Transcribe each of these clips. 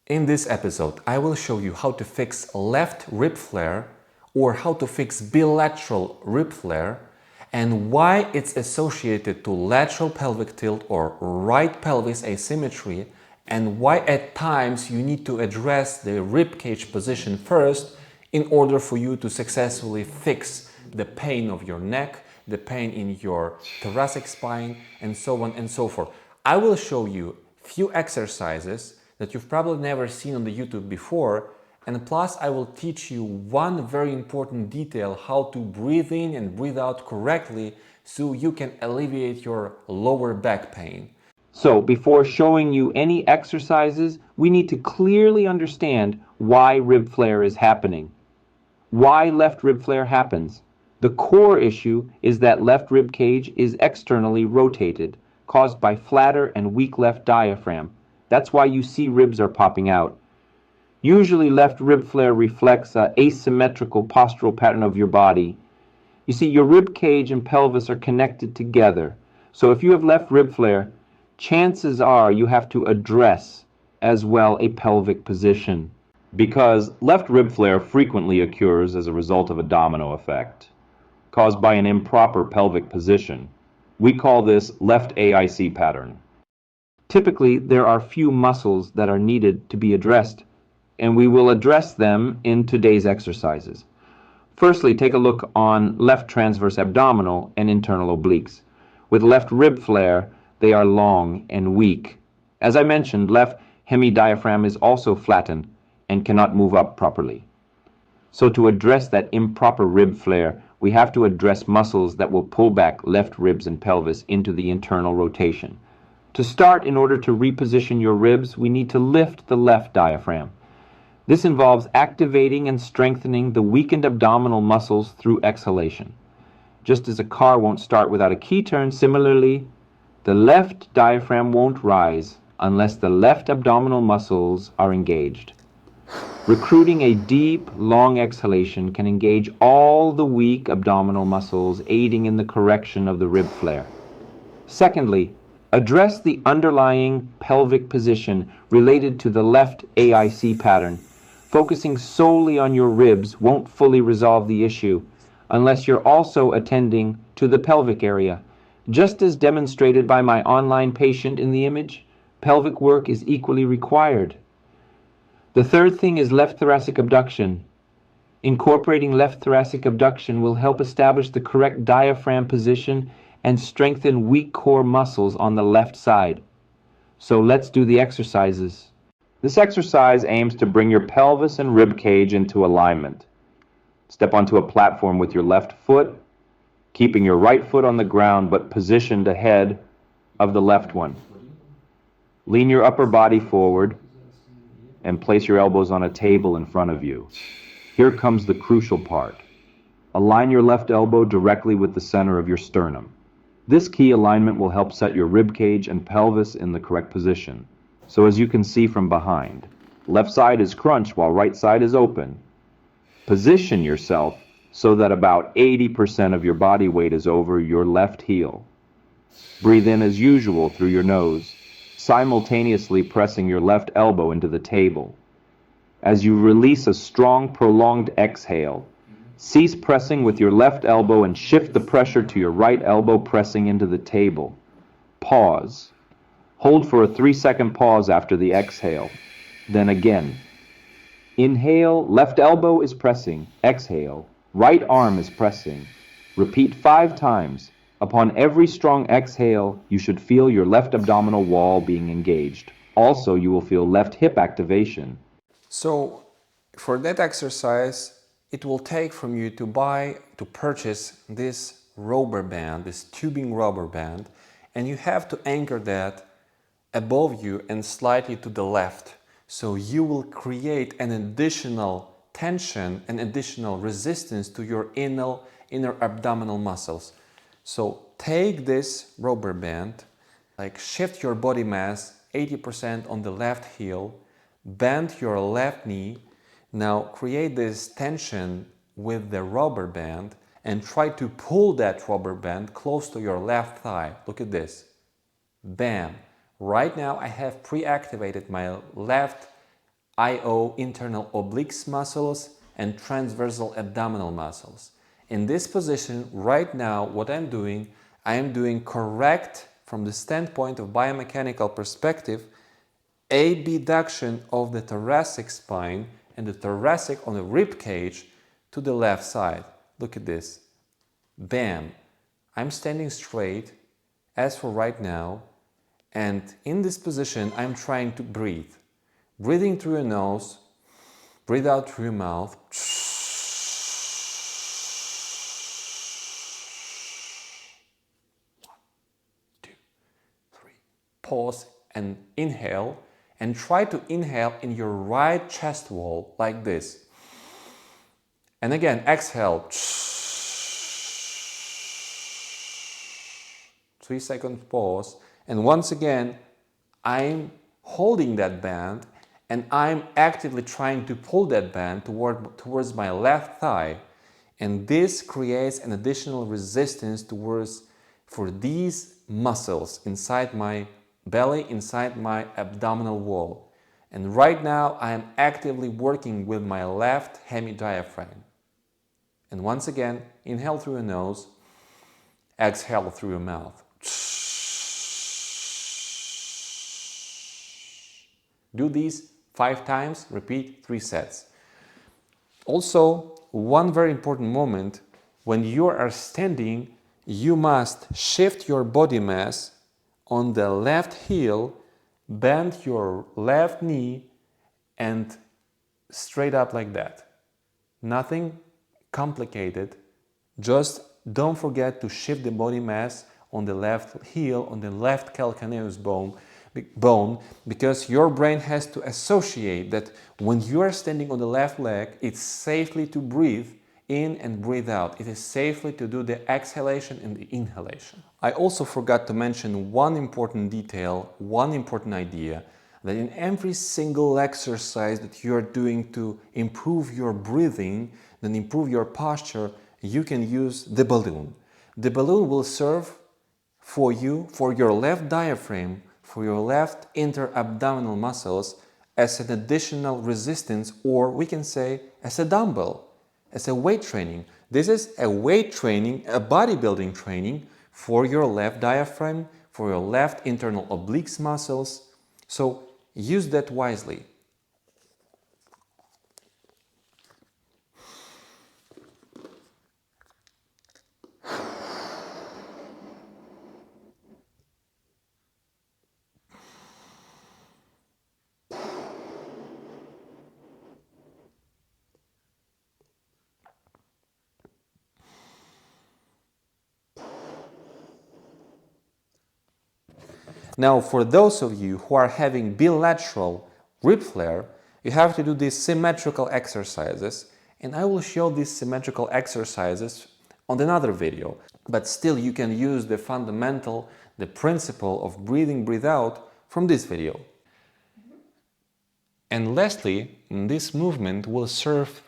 In this episode, I will show you how to fix left rib flare or how to fix bilateral rib flare and why it's associated to lateral pelvic tilt or right pelvis asymmetry, and why at times you need to address the rib cage position first in order for you to successfully fix the pain of your neck, the pain in your thoracic spine, and so on and so forth. I will show you few exercises that you've probably never seen on the YouTube before, and plus I will teach you one very important detail, how to breathe in and breathe out correctly so you can alleviate your lower back pain. So before showing you any exercises, we need to clearly understand why rib flare is happening. Why left rib flare happens. The core issue is that left rib cage is externally rotated, caused by flatter and weak left diaphragm. That's why you see ribs are popping out. Usually left rib flare reflects an asymmetrical postural pattern of your body. You see, your rib cage and pelvis are connected together. So if you have left rib flare, chances are you have to address as well a pelvic position. Because left rib flare frequently occurs as a result of a domino effect, caused by an improper pelvic position. We call this left AIC pattern. Typically, there are few muscles that are needed to be addressed, and we will address them in today's exercises. Firstly, take a look on left transverse abdominal and internal obliques. With left rib flare, they are long and weak. As I mentioned, left hemidiaphragm is also flattened and cannot move up properly. So to address that improper rib flare, we have to address muscles that will pull back left ribs and pelvis into the internal rotation. To start, in order to reposition your ribs, we need to lift the left diaphragm. This involves activating and strengthening the weakened abdominal muscles through exhalation. Just as a car won't start without a key turn, similarly, the left diaphragm won't rise unless the left abdominal muscles are engaged. Recruiting a deep, long exhalation can engage all the weak abdominal muscles, aiding in the correction of the rib flare. Secondly, address the underlying pelvic position related to the left AIC pattern. Focusing solely on your ribs won't fully resolve the issue unless you're also attending to the pelvic area. Just as demonstrated by my online patient in the image, pelvic work is equally required. The third thing is left thoracic abduction. Incorporating left thoracic abduction will help establish the correct diaphragm position and strengthen weak core muscles on the left side. So let's do the exercises. This exercise aims to bring your pelvis and rib cage into alignment. Step onto a platform with your left foot, keeping your right foot on the ground but positioned ahead of the left one. Lean your upper body forward and place your elbows on a table in front of you. Here comes the crucial part. Align your left elbow directly with the center of your sternum. This key alignment will help set your rib cage and pelvis in the correct position. So as you can see from behind, left side is crunched while right side is open. Position yourself so that about 80% of your body weight is over your left heel. Breathe in as usual through your nose, simultaneously pressing your left elbow into the table. As you release a strong, prolonged exhale, cease pressing with your left elbow and shift the pressure to your right elbow pressing into the table. Pause. Hold for a 3-second pause after the exhale. Then again. Inhale, left elbow is pressing. Exhale, right arm is pressing. Repeat 5 times. Upon every strong exhale, you should feel your left abdominal wall being engaged. Also, you will feel left hip activation. So for that exercise, it will take from you to purchase this rubber band, this tubing rubber band, and you have to anchor that above you and slightly to the left. So you will create an additional tension, an additional resistance to your inner abdominal muscles. So take this rubber band, shift your body mass 80% on the left heel, bend your left knee. Now create this tension with the rubber band and try to pull that rubber band close to your left thigh. Look at this. Bam. Right now I have pre-activated my left IO, internal obliques muscles, and transversal abdominal muscles. In this position, right now, what I'm doing, I am doing correct, from the standpoint of biomechanical perspective, abduction of the thoracic spine and the thoracic on the rib cage to the left side. Look at this. Bam! I'm standing straight, as for right now, and in this position, I'm trying to breathe. Breathing through your nose, breathe out through your mouth. 1, 2, 3. Pause and inhale, and try to inhale in your right chest wall like this. And again, exhale. 3 seconds pause, and once again, I'm holding that band and I'm actively trying to pull that band towards my left thigh, and this creates an additional resistance for these muscles inside my belly, inside my abdominal wall. And right now I am actively working with my left hemidiaphragm. And once again, inhale through your nose, exhale through your mouth. Do these 5 times, repeat 3 sets. Also, one very important moment, when you are standing, you must shift your body mass on the left heel, bend your left knee, and straight up like that. Nothing complicated, just don't forget to shift the body mass on the left heel, on the left calcaneus bone, because your brain has to associate that when you are standing on the left leg, it's safely to breathe in and breathe out. It is safely to do the exhalation and the inhalation. I also forgot to mention one important detail, one important idea, that in every single exercise that you are doing to improve your breathing and improve your posture, you can use the balloon. The balloon will serve for you, for your left diaphragm, for your left interabdominal muscles, as an additional resistance, or we can say as a dumbbell, as a weight training. This is a weight training, a bodybuilding training for your left diaphragm, for your left internal obliques muscles. So use that wisely. Now, for those of you who are having bilateral rib flare, you have to do these symmetrical exercises, and I will show these symmetrical exercises on another video. But still, you can use the fundamental, the principle of breathing, breathe out from this video. And lastly, this movement will serve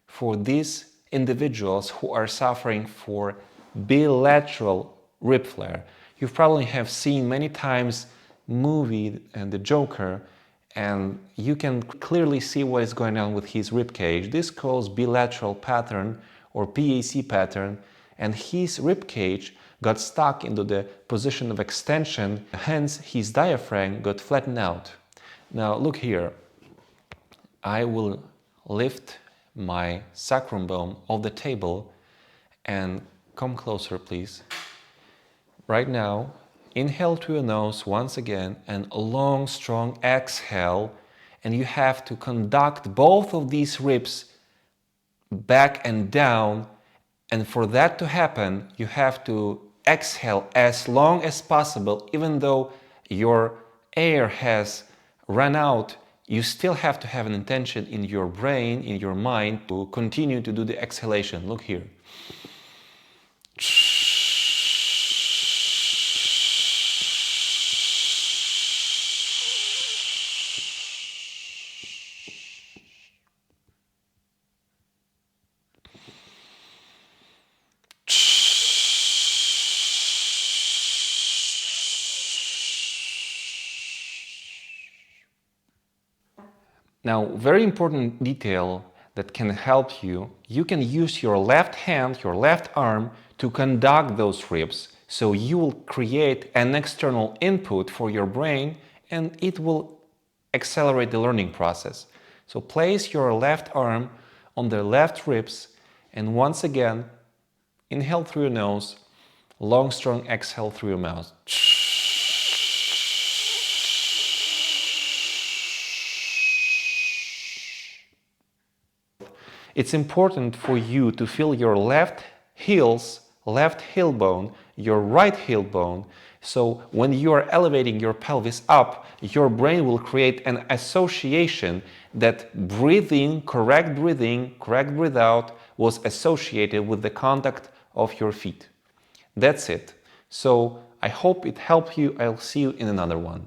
for these individuals who are suffering for bilateral rib flare. You probably have seen many times movie and the Joker, and you can clearly see what is going on with his rib cage. This calls bilateral pattern or PAC pattern, and his rib cage got stuck into the position of extension, hence his diaphragm got flattened out. Now look here, I will lift my sacrum bone off the table and come closer, please. Right now, inhale through your nose once again, and a long, strong exhale, and you have to conduct both of these ribs back and down, and for that to happen, you have to exhale as long as possible. Even though your air has run out, you still have to have an intention in your brain, in your mind, to continue to do the exhalation. Look here. Now, very important detail that can help you, you can use your left hand, your left arm to conduct those ribs. So you will create an external input for your brain and it will accelerate the learning process. So place your left arm on the left ribs and once again, inhale through your nose, long strong exhale through your mouth. It's important for you to feel your left heel bone, your right heel bone. So when you are elevating your pelvis up, your brain will create an association that breathing, correct breath out was associated with the contact of your feet. That's it. So I hope it helped you. I'll see you in another one.